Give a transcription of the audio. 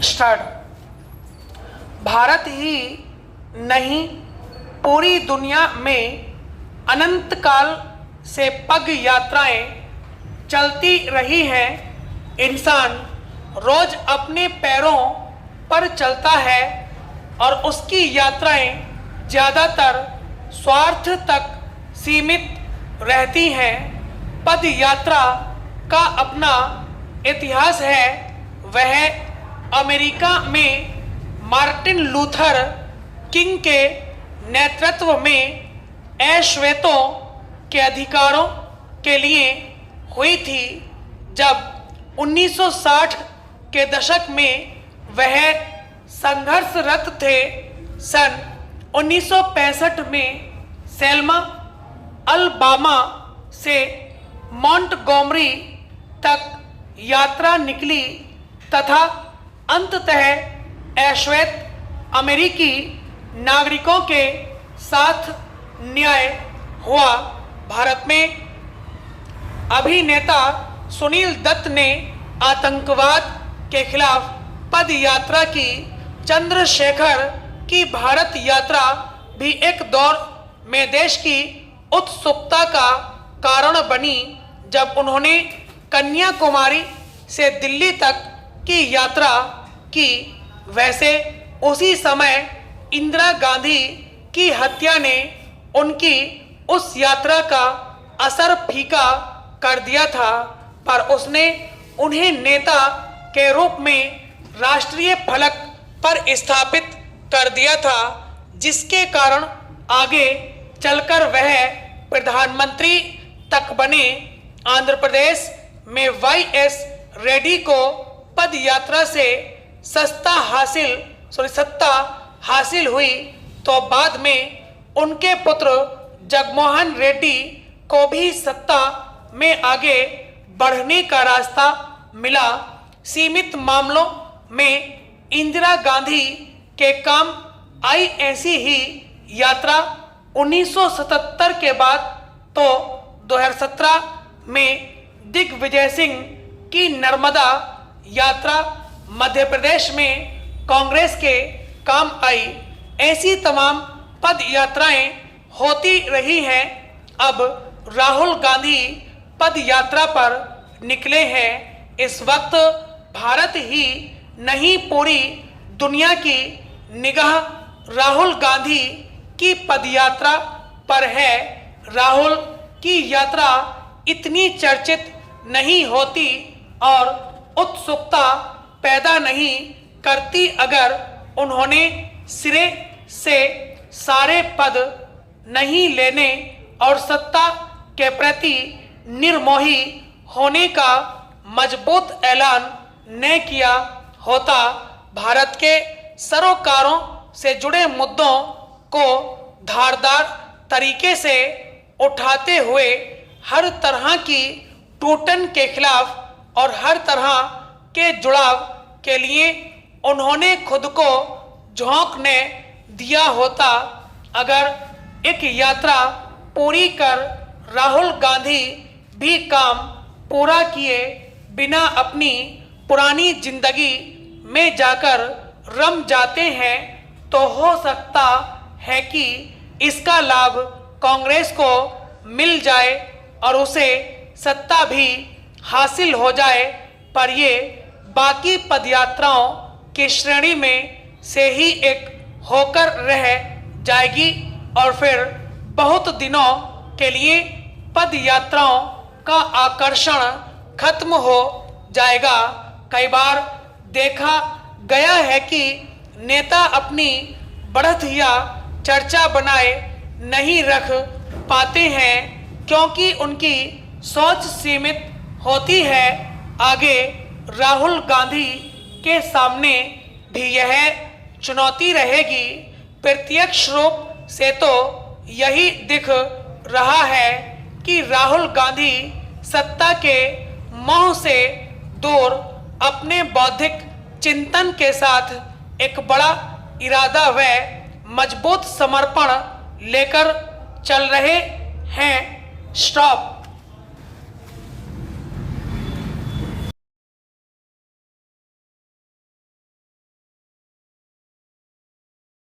Start. Bharat ही नहीं, पूरी दुनिया में अनंत काल से पग यात्राएं चलती रही हैं। इंसान रोज अपने पैरों पर चलता है और उसकी यात्राएं ज़्यादातर स्वार्थ तक सीमित रहती हैं। पद यात्रा का अपना इतिहास है। वह अमेरिका में मार्टिन लूथर किंग के नेतृत्व में अश्वेतों के अधिकारों के लिए हुई थी। जब 1960 के दशक में वह संघर्षरत थे। सन 1965 में सेल्मा, अलबामा से मॉन्टगोमरी तक यात्रा निकली तथा अंततः अश्वेत अमेरिकी नागरिकों के साथ न्याय हुआ। भारत में अभिनेता सुनील दत्त ने आतंकवाद के खिलाफ पद यात्रा की। चंद्रशेखर की भारत यात्रा भी एक दौर में देश की उत्सुकता का कारण बनी जब उन्होंने कन्याकुमारी से दिल्ली तक की यात्रा की। वैसे उसी समय इंदिरा गांधी की हत्या ने उनकी उस यात्रा का असर फीका कर दिया था, पर उसने उन्हें नेता के रूप में राष्ट्रीय फलक पर स्थापित कर दिया था, जिसके कारण आगे चलकर वह प्रधानमंत्री तक बने। आंध्र प्रदेश में वाई.एस. रेड्डी को पद यात्रा से सत्ता हासिल हुई तो बाद में उनके पुत्र जगमोहन रेड्डी को भी सत्ता में आगे बढ़ने का रास्ता मिला। सीमित मामलों में इंदिरा गांधी के काम आई ऐसी ही यात्रा 1977 के बाद तो 2017 में दिग्विजय सिंह की नर्मदा यात्रा मध्य प्रदेश में कांग्रेस के काम आई। ऐसी तमाम पद यात्राएं होती रही हैं। अब राहुल गांधी पद यात्रा पर निकले हैं। इस वक्त भारत ही नहीं, पूरी दुनिया की निगाह राहुल गांधी की पदयात्रा पर है। राहुल की यात्रा इतनी चर्चित नहीं होती और उत्सुकता पैदा नहीं करती अगर उन्होंने सिरे से सारे पद नहीं लेने और सत्ता के प्रति निर्मोही होने का मजबूत ऐलान न किया होता। भारत के सरोकारों से जुड़े मुद्दों को धारदार तरीके से उठाते हुए हर तरह की टूटन के खिलाफ और हर तरह के जुड़ाव के लिए उन्होंने खुद को झोंक ने दिया होता। अगर एक यात्रा पूरी कर राहुल गांधी भी काम पूरा किए बिना अपनी पुरानी जिंदगी में जाकर रम जाते हैं तो हो सकता है कि इसका लाभ कांग्रेस को मिल जाए और उसे सत्ता भी हासिल हो जाए, पर ये बाकी पदयात्राओं की श्रेणी में से ही एक होकर रह जाएगी और फिर बहुत दिनों के लिए पद यात्राओं का आकर्षण खत्म हो जाएगा। कई बार देखा गया है कि नेता अपनी बढ़त या चर्चा बनाए नहीं रख पाते हैं क्योंकि उनकी सोच सीमित होती है। आगे राहुल गांधी के सामने भी यह चुनौती रहेगी। प्रत्यक्ष रूप से तो यही दिख रहा है कि राहुल गांधी सत्ता के मोह से दूर अपने बौद्धिक चिंतन के साथ एक बड़ा इरादा व मजबूत समर्पण लेकर चल रहे हैं। स्टॉप।